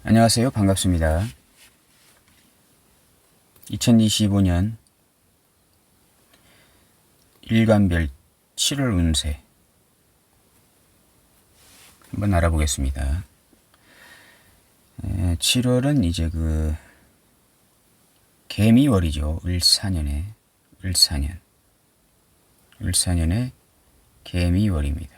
안녕하세요. 반갑습니다. 2025년 일간별 7월 운세 한번 알아보겠습니다. 7월은 이제 개미월이죠. 을사년의 개미월입니다.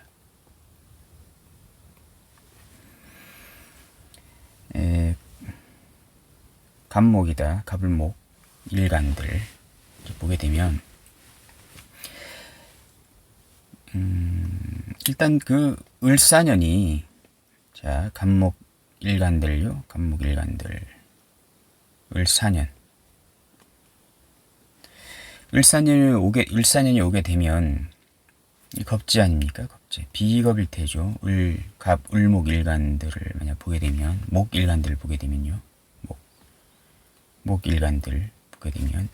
갑목이다. 갑을목 일간들 보게 되면 일단 을사년이 갑목 일간들요. 갑목 일간들 을사년이 오게 되면 겁지 아닙니까? 겁지. 비겁일 테죠. 을목 일간들을 만약 보게 되면 목 일간들을 보게 되면요. 목 일간들 보게 되면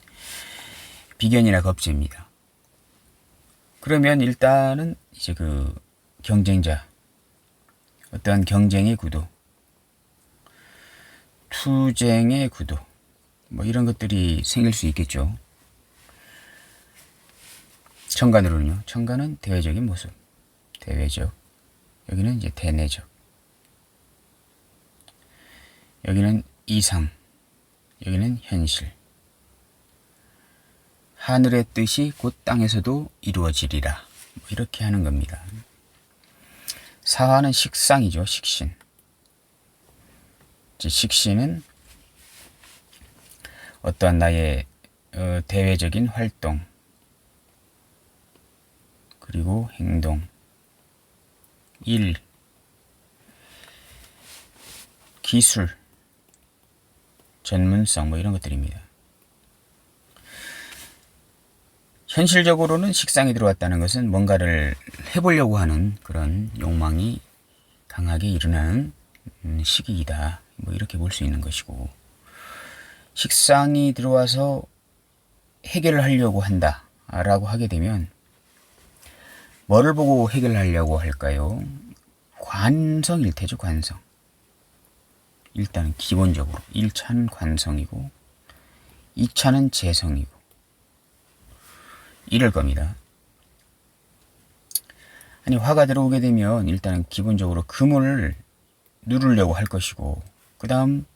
비견이나 겁재입니다. 그러면 일단은 이제 경쟁자, 어떠한 경쟁의 구도, 투쟁의 구도, 이런 것들이 생길 수 있겠죠. 천간으로는요. 천간은 대외적인 모습, 대외적. 여기는 이제 대내적. 여기는 이상. 여기는 현실. 하늘의 뜻이 곧 땅에서도 이루어지리라. 이렇게 하는 겁니다. 사화는 식상이죠. 식신. 식신은 어떠한 나의 대외적인 활동, 그리고 행동, 일, 기술, 전문성 이런 것들입니다. 현실적으로는 식상이 들어왔다는 것은 뭔가를 해보려고 하는 그런 욕망이 강하게 일어나는 시기이다. 이렇게 볼 수 있는 것이고, 식상이 들어와서 해결을 하려고 한다 라고 하게 되면 뭐를 보고 해결하려고 할까요? 관성일 테죠. 관성. 일단은 기본적으로 1차는 관성이고 2차는 재성이고 이럴 겁니다. 화가 들어오게 되면 일단은 기본적으로 금을 누르려고 할 것이고, 그 다음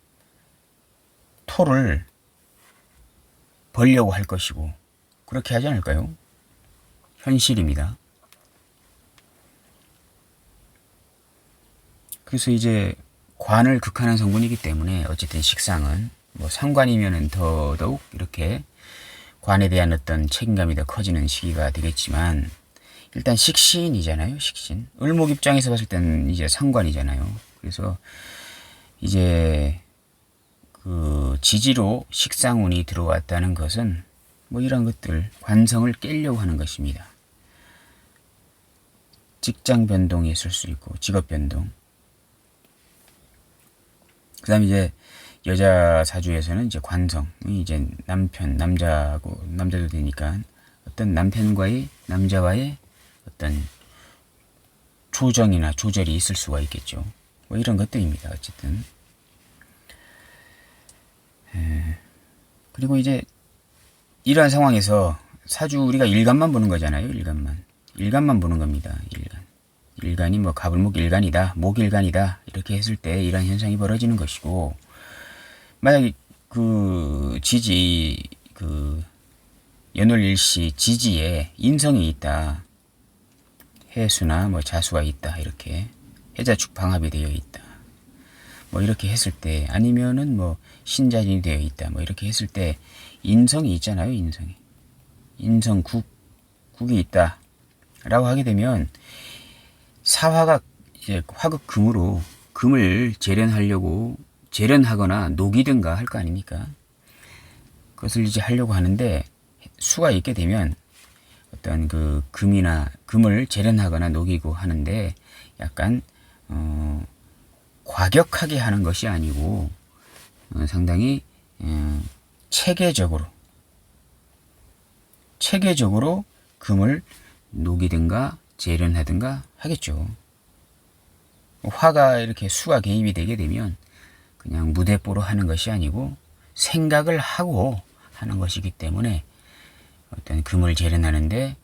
토를 벌려고 할 것이고, 그렇게 하지 않을까요? 현실입니다. 그래서 이제 관을 극한한 성분이기 때문에 어쨌든 식상은 상관이면은 더더욱 이렇게 관에 대한 어떤 책임감이 더 커지는 시기가 되겠지만, 일단 식신이잖아요. 식신. 을목 입장에서 봤을 때는 이제 상관이잖아요. 그래서 이제 지지로 식상운이 들어왔다는 것은 이런 것들, 관성을 깨려고 하는 것입니다. 직장 변동이 있을 수 있고, 직업 변동. 그 다음에 이제 여자 사주에서는 이제 관성이 이제 남자도 되니까 어떤 남자와의 어떤 조정이나 조절이 있을 수가 있겠죠. 이런 것들입니다. 어쨌든. 그리고 이제 이러한 상황에서 사주 우리가 일간만 보는 거잖아요. 일간만 보는 겁니다. 일간이 갑을목 일간이다, 목 일간이다 이렇게 했을 때 이런 현상이 벌어지는 것이고, 만약에 연월일시 지지에 인성이 있다, 해수나 자수가 있다, 이렇게 해자축 방합이 되어 있다, 이렇게 했을 때, 아니면은 신자진이 되어 있다, 이렇게 했을 때 인성이 있잖아요. 인성국이 있다 라고 하게 되면 사화가 이제 화극금으로 금을 재련하거나 녹이든가 할 거 아닙니까? 그것을 이제 하려고 하는데, 수가 있게 되면 어떤 금을 재련하거나 녹이고 하는데 약간 과격하게 하는 것이 아니고 상당히 체계적으로 금을 녹이든가 재련하든가 하겠죠. 화가 이렇게 수가 개입이 되게 되면 그냥 무대뽀로 하는 것이 아니고 생각을 하고 하는 것이기 때문에 어떤 금을 재련하는데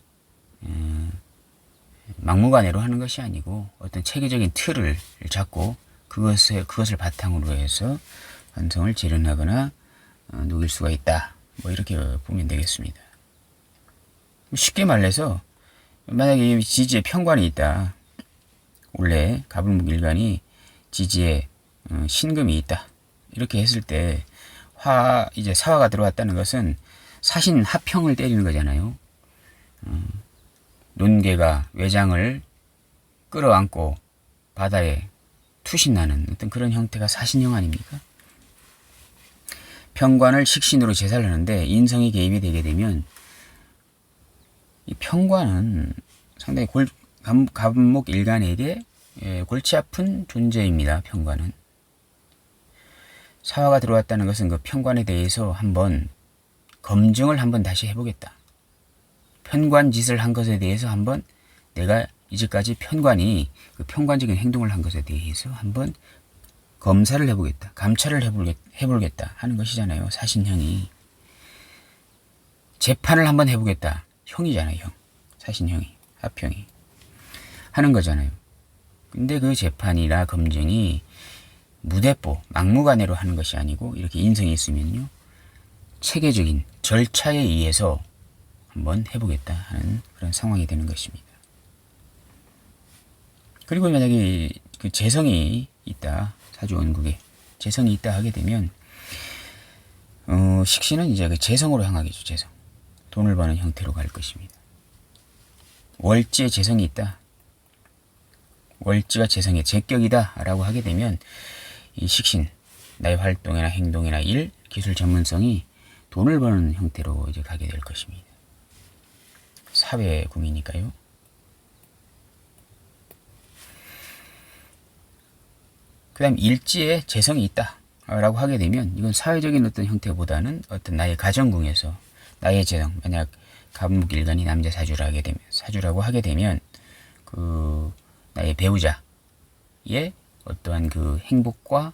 막무가내로 하는 것이 아니고 어떤 체계적인 틀을 잡고 그것을 바탕으로 해서 관성을 재련하거나 녹일 수가 있다. 뭐 이렇게 보면 되겠습니다. 쉽게 말해서 만약에 지지에 편관이 있다. 원래 가불목일간이 지지에 신금이 있다. 이렇게 했을 때 이제 사화가 들어왔다는 것은 사신 합평을 때리는 거잖아요. 논개가 외장을 끌어안고 바다에 투신나는 어떤 그런 형태가 사신형 아닙니까? 편관을 식신으로 제사를 하는데 인성이 개입이 되게 되면 이 편관은 상당히 갑목 일간에게 골치 아픈 존재입니다. 편관은. 사화가 들어왔다는 것은 그 편관에 대해서 한번 검증을 한번 다시 해보겠다. 편관 짓을 한 것에 대해서 한번 내가 이제까지 편관이 그 편관적인 행동을 한 것에 대해서 한번 검사를 해보겠다. 감찰을 해보겠다 하는 것이잖아요. 사신형이. 재판을 한번 해보겠다. 형이잖아요. 형. 사신형이. 합형이. 하는 거잖아요. 근데 그 재판이나 검증이 무대뽀, 막무가내로 하는 것이 아니고 이렇게 인성이 있으면요. 체계적인 절차에 의해서 한번 해보겠다 하는 그런 상황이 되는 것입니다. 그리고 만약에 그 재성이 있다. 사주원국에 재성이 있다 하게 되면 식신은 이제 그 재성으로 향하겠죠. 재성. 돈을 버는 형태로 갈 것입니다. 월지에 재성이 있다. 월지가 재성의 제격이다 라고 하게 되면 이 식신, 나의 활동이나 행동이나 일, 기술 전문성이 돈을 버는 형태로 이제 가게 될 것입니다. 사회궁이니까요. 그 다음 일지에 재성이 있다 라고 하게 되면 이건 사회적인 어떤 형태보다는 어떤 나의 가정궁에서 나의 재성, 만약 갑목일간이 남자 사주라고 하게 되면 그 나의 배우자의 어떠한 그 행복과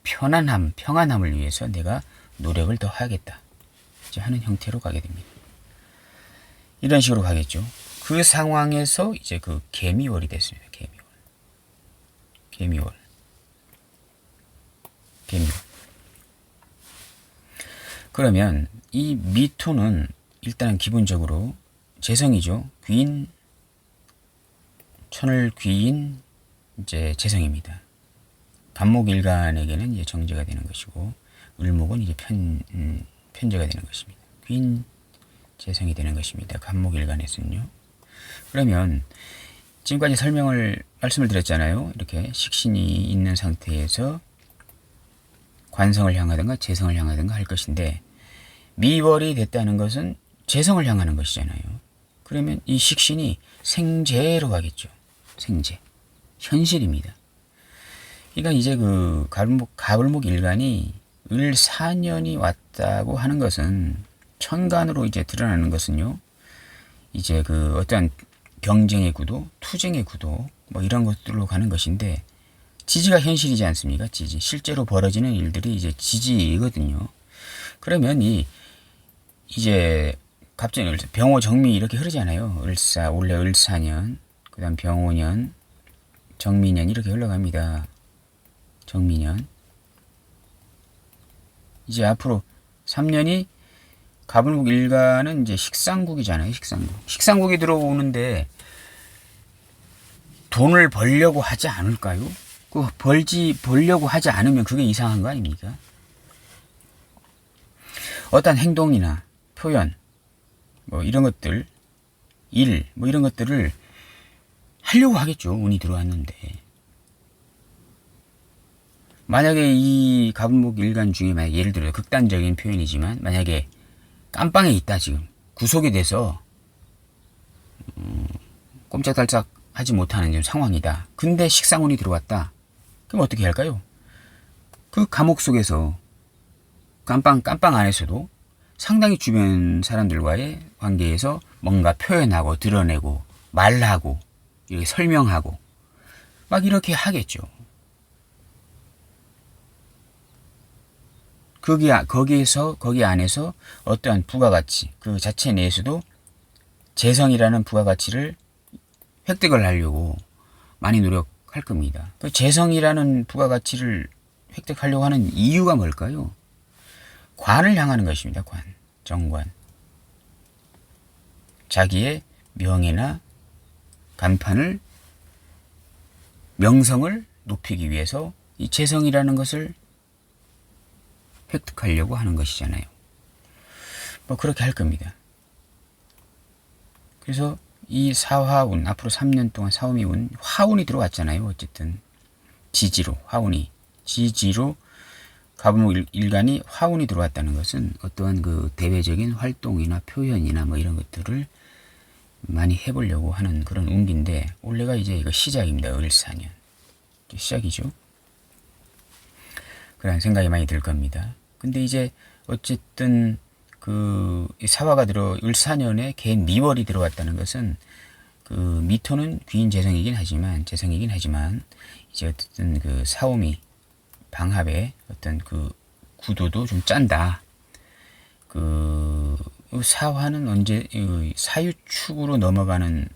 평안함을 위해서 내가 노력을 더 하겠다 이제 하는 형태로 가게 됩니다. 이런 식으로 가겠죠. 그 상황에서 이제 그 개미월이 됐습니다. 개미월. 그러면 이 미토는 일단은 기본적으로 재성이죠. 귀인, 천을 귀인 이제 재성입니다. 갑목일간에게는 이제 정제가 되는 것이고 을목은 이제 편제가 되는 것입니다. 귀인 재성이 되는 것입니다. 갑목일간에서는요. 그러면 지금까지 말씀을 드렸잖아요. 이렇게 식신이 있는 상태에서 관성을 향하든가 재성을 향하든가 할 것인데 미월이 됐다는 것은 재성을 향하는 것이잖아요. 그러면 이 식신이 생재로 가겠죠. 생재. 현실입니다. 그러니까 이제 그 가불목 일간이 을사년이 왔다고 하는 것은 천간으로 이제 드러나는 것은요. 이제 그 어떠한 경쟁의 구도, 투쟁의 구도 뭐 이런 것들로 가는 것인데 지지가 현실이지 않습니까? 지지. 실제로 벌어지는 일들이 이제 지지거든요. 그러면 이제 갑자기 병호 정미 이렇게 흐르잖아요. 원래 을사년, 그 다음 병호년, 정미년 이렇게 흘러갑니다. 정미년. 이제 앞으로 3년이 갑을목 일간은 이제 식상국이잖아요. 식상국이 들어오는데 돈을 벌려고 하지 않을까요? 벌려고 하지 않으면 그게 이상한 거 아닙니까? 어떤 행동이나 표현, 뭐 이런 것들, 뭐 이런 것들을 하려고 하겠죠. 운이 들어왔는데. 만약에 이 갑목 일간 중에 예를 들어 극단적인 표현이지만 만약에 깜빵에 있다 지금 구속이 돼서 꼼짝달싹 하지 못하는 상황이다. 근데 식상운이 들어왔다. 그럼 어떻게 할까요? 그 감옥 속에서 깜빵 안에서도 상당히 주변 사람들과의 관계에서 뭔가 표현하고 드러내고 말하고 이렇게 설명하고 막 이렇게 하겠죠. 거기 안에서 어떠한 부가가치, 그 자체 내에서도 재성이라는 부가가치를 획득을 하려고 많이 노력할 겁니다. 그 재성이라는 부가가치를 획득하려고 하는 이유가 뭘까요? 관을 향하는 것입니다. 관, 정관. 자기의 명예나 간판을, 명성을 높이기 위해서 이 재성이라는 것을 획득하려고 하는 것이잖아요. 뭐 그렇게 할 겁니다. 그래서 이 사화운, 앞으로 3년 동안 사오미운, 화운이 들어왔잖아요. 어쨌든 지지로, 화운이 지지로 갑목 일간이 화운이 들어왔다는 것은 어떠한 그 대외적인 활동이나 표현이나 뭐 이런 것들을 많이 해보려고 하는 그런 운기인데, 올해가 이제 이거 시작입니다. 을사년 시작이죠. 그런 생각이 많이 들 겁니다. 근데 이제 어쨌든 그 사화가 을사년에 개 미월이 들어왔다는 것은 그 미토는 귀인 재성이긴 하지만 이제 어쨌든 그 사오미 방합의 어떤 그 구도도 좀 짠다. 그 사화는 언제 사유축으로 넘어가는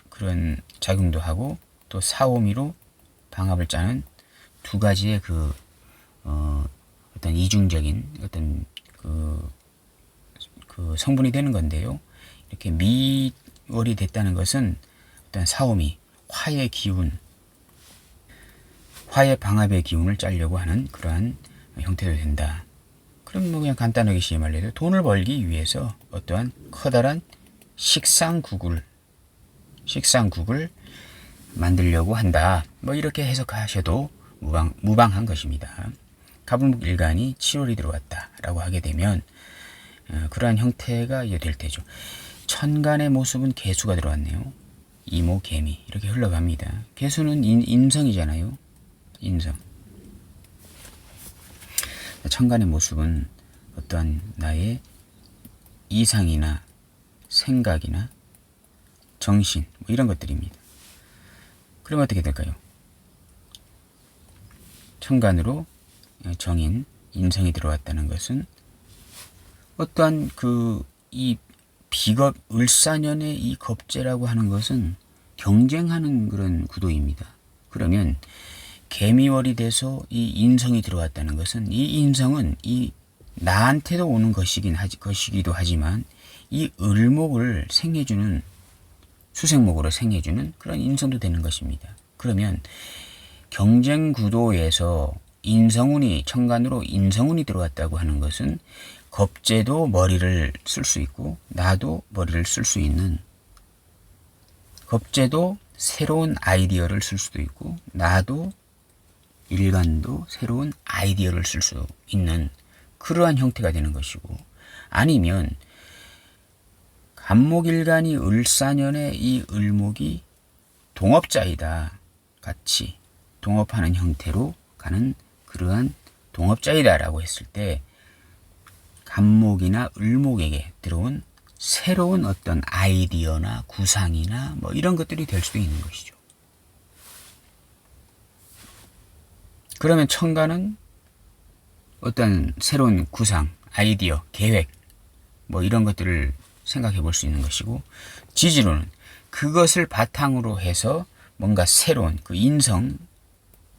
그런 작용도 하고, 또 사오미로 방합을 짜는 두 가지의 그 어떤 이중적인 어떤 그 성분이 되는 건데요. 이렇게 미월이 됐다는 것은 어떤 사오미, 화의 기운, 화의 방합의 기운을 짜려고 하는 그러한 형태도 된다. 그럼 뭐 그냥 간단하게 말해도 돈을 벌기 위해서 어떠한 커다란 식상국을 만들려고 한다. 뭐 이렇게 해석하셔도 무방한 것입니다. 갑목 일간이 7월이 들어왔다라고 하게 되면 그러한 형태가 될 테죠. 천간의 모습은 개수가 들어왔네요. 이모, 개미 이렇게 흘러갑니다. 개수는 인성이잖아요. 인성. 천간의 모습은 어떠한 나의 이상이나 생각이나 정신 뭐 이런 것들입니다. 그러면 어떻게 될까요? 천간으로 정인, 인성이 들어왔다는 것은 어떠한 이 비겁, 을사년의 이 겁재라고 하는 것은 경쟁하는 그런 구도입니다. 그러면 개미월이 돼서 이 인성이 들어왔다는 것은, 이 인성은 이 나한테도 오는 것이기도 하지만 이 을목을 생해주는, 수생목으로 생해주는 그런 인성도 되는 것입니다. 그러면 경쟁 구도에서 천간으로 인성운이 들어왔다고 하는 것은 겁재도 머리를 쓸 수 있고 나도 머리를 쓸 수 있는, 겁재도 새로운 아이디어를 쓸 수도 있고 나도 일간도 새로운 아이디어를 쓸 수 있는 그러한 형태가 되는 것이고, 아니면 갑목일간이 을사년에 이 을목이 동업자이다, 같이 동업하는 형태로 가는 그러한 동업자이다라고 했을 때 갑목이나 을목에게 들어온 새로운 어떤 아이디어나 구상이나 뭐 이런 것들이 될 수도 있는 것이죠. 그러면 천간은 어떤 새로운 구상, 아이디어, 계획 뭐 이런 것들을 생각해 볼 수 있는 것이고, 지지로는 그것을 바탕으로 해서 뭔가 새로운 그 인성,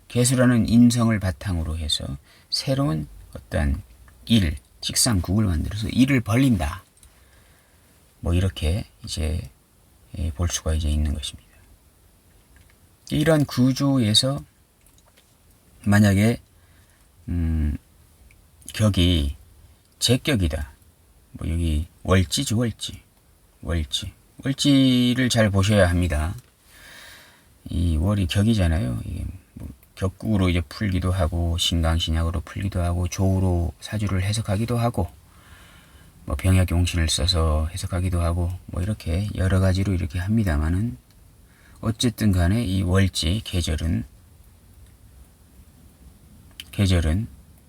개수라는 인성을 바탕으로 해서 새로운 어떤 일, 식상국을 만들어서 일을 벌린다. 뭐 이렇게 이제 볼 수가 이제 있는 것입니다. 이런 구조에서 만약에 격이 제격이다. 뭐 여기 월지지, 월지를 잘 보셔야 합니다. 이 월이 격이잖아요. 이게 뭐 격국으로 이제 풀기도 하고 신강신약으로 풀기도 하고 조우로 사주를 해석하기도 하고 뭐 병약용신을 써서 해석하기도 하고 뭐 이렇게 여러 가지로 이렇게 합니다만은, 어쨌든 간에 이 월지 계절은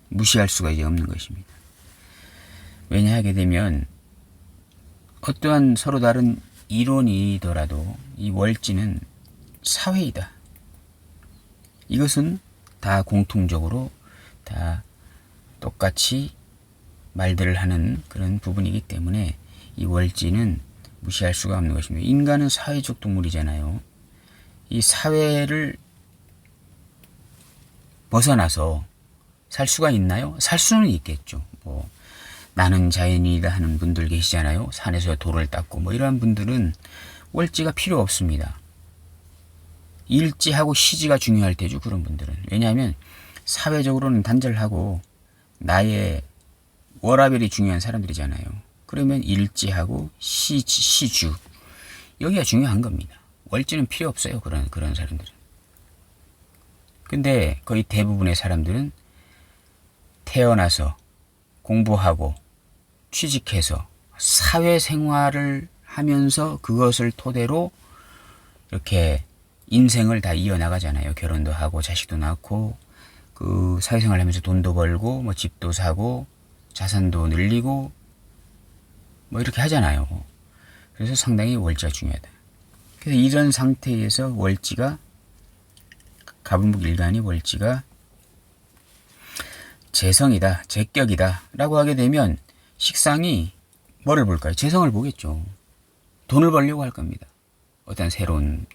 무시할 수가 이제 없는 것입니다. 왜냐하게 되면 어떠한 서로 다른 이론이더라도 이 월지는 사회이다. 이것은 다 공통적으로 다 똑같이 말들을 하는 그런 부분이기 때문에 이 월지는 무시할 수가 없는 것입니다. 인간은 사회적 동물이잖아요. 이 사회를 벗어나서 살 수가 있나요? 살 수는 있겠죠. 뭐 나는 자연이다 하는 분들 계시잖아요. 산에서 돌을 닦고 뭐 이러한 분들은 월지가 필요 없습니다. 일지하고 시지가 중요할 때죠. 그런 분들은. 왜냐하면 사회적으로는 단절하고 나의 워라밸이 중요한 사람들이잖아요. 그러면 일지하고 시주 여기가 중요한 겁니다. 월지는 필요 없어요. 그런 사람들은. 근데 거의 대부분의 사람들은 태어나서 공부하고 취직해서 사회생활을 하면서 그것을 토대로 이렇게 인생을 다 이어나가잖아요. 결혼도 하고 자식도 낳고 그 사회생활 하면서 돈도 벌고 뭐 집도 사고 자산도 늘리고 뭐 이렇게 하잖아요. 그래서 상당히 월지가 중요하다. 그래서 이런 상태에서 월지가 가불목일간이 월지가 재성이다, 재격이다 라고 하게 되면 식상이 뭐를 볼까요? 재성을 보겠죠. 돈을 벌려고 할 겁니다. 어떤 새로운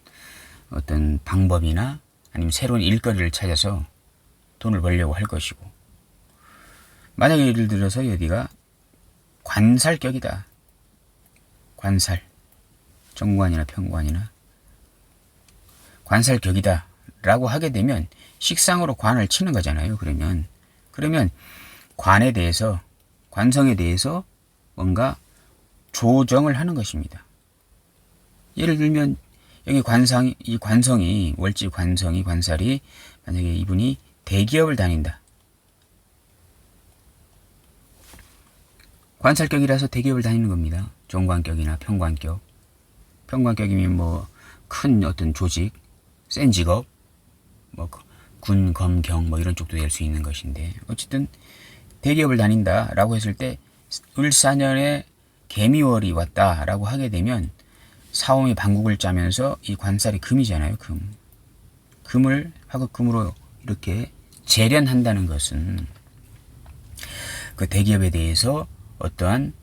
어떤 방법이나 아니면 새로운 일거리를 찾아서 돈을 벌려고 할 것이고, 만약에 예를 들어서 여기가 관살격이다. 관살, 정관이나 평관이나 관살격이다 라고 하게 되면 식상으로 관을 치는 거잖아요. 그러면 관에 대해서, 관성에 대해서 뭔가 조정을 하는 것입니다. 예를 들면 여기 이 관성이, 월지 관성이, 관살이 만약에 이분이 대기업을 다닌다. 관살격이라서 대기업을 다니는 겁니다. 정관격이나 평관격. 평관격이면 뭐 큰 어떤 조직, 센 직업, 뭐 군, 검, 경 뭐 이런 쪽도 될 수 있는 것인데, 어쨌든 대기업을 다닌다라고 했을 때 을사년에 개미월이 왔다라고 하게 되면 사오미 방국을 짜면서 이 관살이 금이잖아요. 금을 화극금으로 이렇게 재련한다는 것은 그 대기업에 대해서 어떠한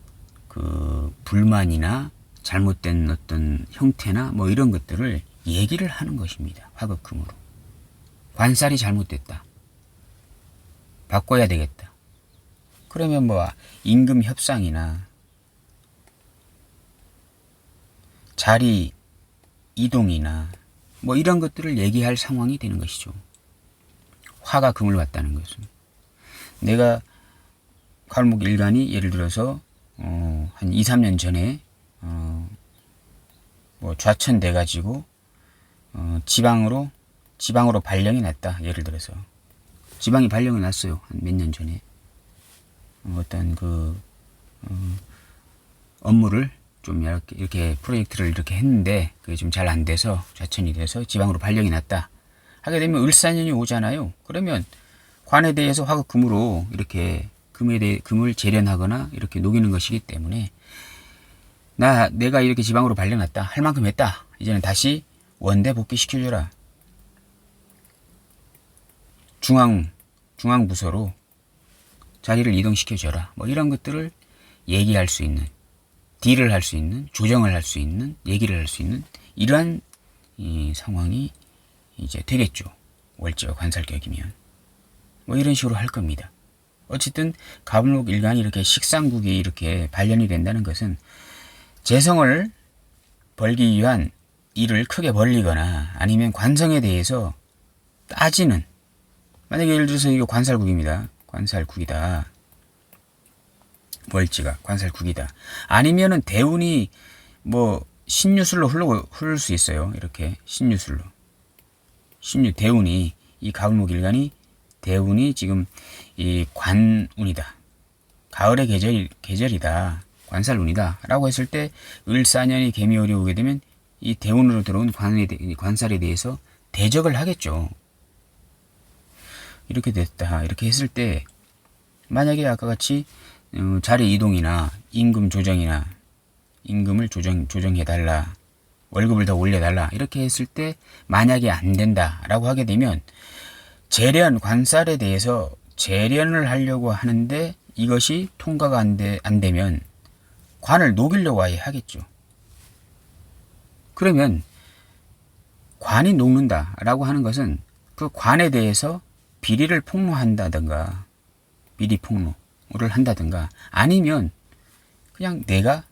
그 불만이나 잘못된 어떤 형태나 뭐 이런 것들을 얘기를 하는 것입니다. 화극금으로. 관살이 잘못됐다. 바꿔야 되겠다. 그러면 뭐 임금 협상이나 자리 이동이나 뭐 이런 것들을 얘기할 상황이 되는 것이죠. 화가 금을 왔다는 것은. 내가 가을목 일간이 예를 들어서 한 2, 3년 전에 뭐 좌천돼 가지고 지방으로 발령이 났다. 예를 들어서 지방이 발령이 났어요. 한 몇 년 전에 어떤 그 업무를 좀 이렇게 프로젝트를 이렇게 했는데 그게 좀 잘 안 돼서 좌천이 돼서 지방으로 발령이 났다. 하게 되면 을사년이 오잖아요. 그러면 관에 대해서 화극금으로 이렇게 금을 재련하거나 이렇게 녹이는 것이기 때문에 내가 이렇게 지방으로 발령났다. 할 만큼 했다. 이제는 다시 원대 복귀시켜줘라. 중앙부서로 자리를 이동시켜줘라. 뭐 이런 것들을 얘기할 수 있는, 딜을 할 수 있는, 조정을 할 수 있는, 얘기를 할 수 있는 이러한 이 상황이 이제 되겠죠. 월지가 관살격이면. 뭐 이런 식으로 할 겁니다. 어쨌든 가불목 일간이 이렇게 식상국이 이렇게 발현이 된다는 것은 재성을 벌기 위한 일을 크게 벌리거나 아니면 관성에 대해서 따지는, 만약에 예를 들어서 이거 관살국입니다. 관살국이다. 월지가 관살국이다. 아니면은 대운이 뭐 신유술로 흐를 수 있어요. 이렇게 신유술로. 대운이, 이 가불목 일간이 대운이 지금 이 관운이다. 가을의 계절이다. 관살운이다. 라고 했을 때 을사년이 개미월이 오게 되면 이 대운으로 들어온 관살에 대해서 대적을 하겠죠. 이렇게 됐다. 이렇게 했을 때 만약에 아까 같이 자리 이동이나 임금 조정이나 임금을 조정해달라. 월급을 더 올려달라. 이렇게 했을 때 만약에 안 된다라고 하게 되면 재련 관살에 대해서 재련을 하려고 하는데 이것이 통과가 안 되면 관을 녹이려고 아예 하겠죠. 그러면 관이 녹는다라고 하는 것은 그 관에 대해서 비리를 폭로한다든가 비리 폭로를 한다든가 아니면 그냥 내가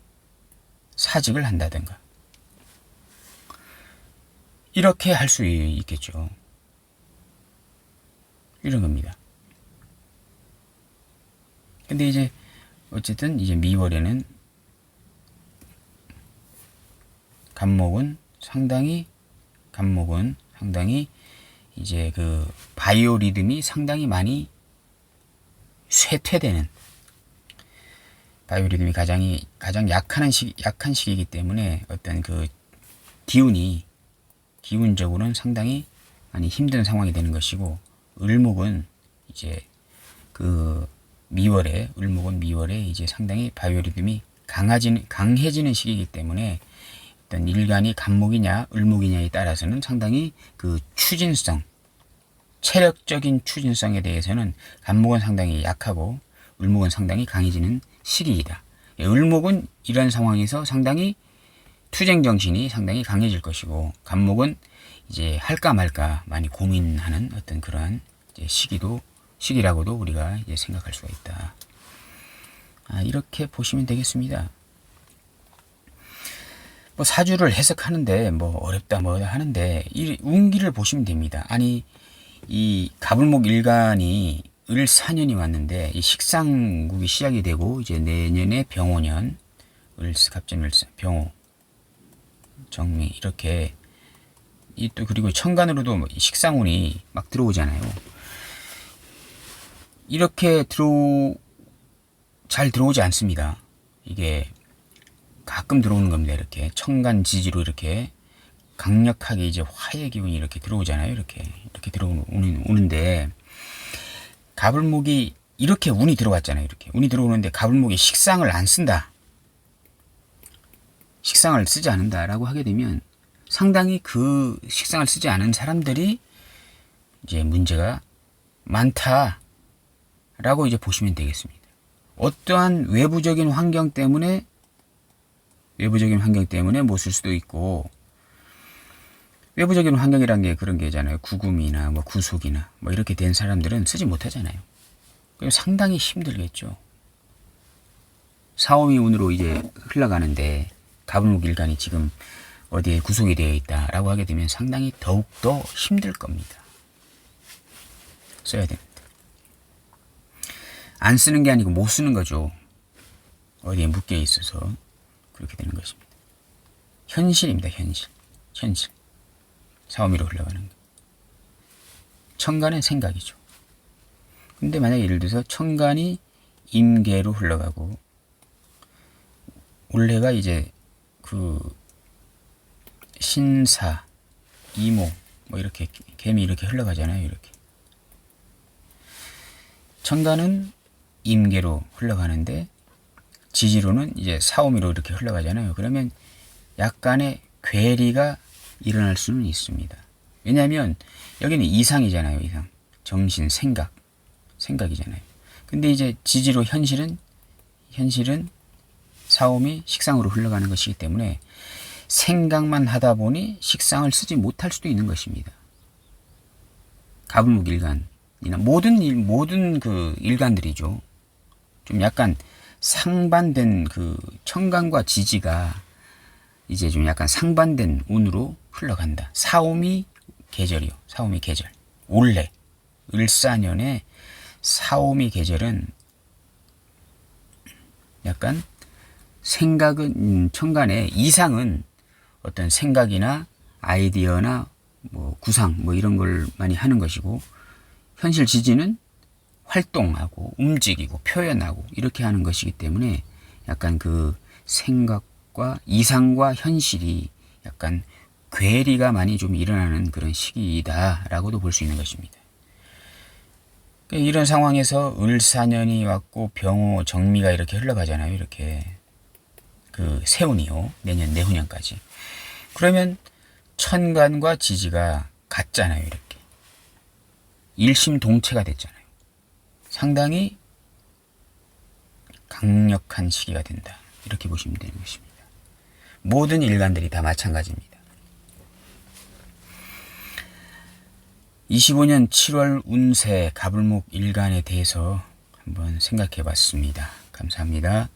사직을 한다든가 이렇게 할 수 있겠죠. 이런 겁니다. 근데 이제 어쨌든 이제 미월에는 간목은 상당히 이제 그 바이오리듬이 상당히 많이 쇠퇴되는 바이오리듬이 가장 약한 시기이기 때문에 어떤 그 기운적으로는 상당히 많이 힘든 상황이 되는 것이고 을목은 이제 그 을목은 미월에 이제 상당히 바이오리듬이 강해지는 시기이기 때문에 어떤 일간이 간목이냐 을목이냐에 따라서는 상당히 그 체력적인 추진성에 대해서는 간목은 상당히 약하고 을목은 상당히 강해지는 시기이다. 을목은 이런 상황에서 상당히 투쟁 정신이 상당히 강해질 것이고 간목은 이제 할까 말까 많이 고민하는 어떤 그러한 이제 시기라고도 우리가 이제 생각할 수가 있다. 이렇게 보시면 되겠습니다. 뭐 사주를 해석하는데 뭐 어렵다 뭐다 하는데 이 운기를 보시면 됩니다. 아니 이 갑을목 일간이 을사년이 왔는데 이 식상국이 시작이 되고 이제 내년에 병오년 갑진 병오 정미 이렇게 또 그리고 천간으로도 식상운이 막 들어오잖아요. 이렇게 잘 들어오지 않습니다. 이게 가끔 들어오는 겁니다. 이렇게 천간 지지로 이렇게 강력하게 이제 화의 기운이 이렇게 들어오잖아요. 이렇게 들어오는데 갑을목이 이렇게 운이 들어왔잖아요. 이렇게 운이 들어오는데 갑을목이 식상을 안 쓴다. 식상을 쓰지 않는다라고 하게 되면 상당히 그 식상을 쓰지 않은 사람들이 이제 문제가 많다라고 이제 보시면 되겠습니다. 어떠한 외부적인 환경 때문에 못 쓸 수도 있고 외부적인 환경이란 게 그런 게잖아요. 구금이나 뭐 구속이나 뭐 이렇게 된 사람들은 쓰지 못하잖아요. 그럼 상당히 힘들겠죠. 사오미 운으로 이제 흘러가는데 갑을목 일간이 지금 어디에 구속이 되어 있다라고 하게 되면 상당히 더욱더 힘들 겁니다. 써야 됩니다. 안 쓰는 게 아니고 못 쓰는 거죠. 어디에 묶여 있어서 그렇게 되는 것입니다. 현실입니다. 현실. 사오미로 흘러가는 거. 천간은 생각이죠. 근데 만약에 예를 들어서 천간이 임계로 흘러가고 올해가 이제 그 신사, 이모 뭐 이렇게 개미 이렇게 흘러가잖아요. 이렇게 천간은 임계로 흘러가는데 지지로는 이제 사오미로 이렇게 흘러가잖아요. 그러면 약간의 괴리가 일어날 수는 있습니다. 왜냐하면 여기는 이상이잖아요. 이상. 정신, 생각이잖아요. 근데 이제 지지로 현실은 사오미 식상으로 흘러가는 것이기 때문에 생각만 하다 보니 식상을 쓰지 못할 수도 있는 것입니다. 갑을목 일간이나 모든 그 일간들이죠. 좀 약간 상반된 그 천간과 지지가 이제 좀 약간 상반된 운으로 흘러간다. 사오미 계절이요. 사오미 계절. 올해 을사년의 사오미 계절은 약간 생각은 천간에 이상은 어떤 생각이나 아이디어나 뭐 구상 뭐 이런 걸 많이 하는 것이고 현실 지지는 활동하고 움직이고 표현하고 이렇게 하는 것이기 때문에 약간 그 생각과 이상과 현실이 약간 괴리가 많이 좀 일어나는 그런 시기이다라고도 볼 수 있는 것입니다. 이런 상황에서 을사년이 왔고 병호 정미가 이렇게 흘러가잖아요. 이렇게 그 세운이요. 내년 내후년까지. 그러면 천간과 지지가 같잖아요. 이렇게 일심동체가 됐잖아요. 상당히 강력한 시기가 된다. 이렇게 보시면 되는 것입니다. 모든 일간들이 다 마찬가지입니다. 25년 7월 운세 가불목 일간에 대해서 한번 생각해 봤습니다. 감사합니다.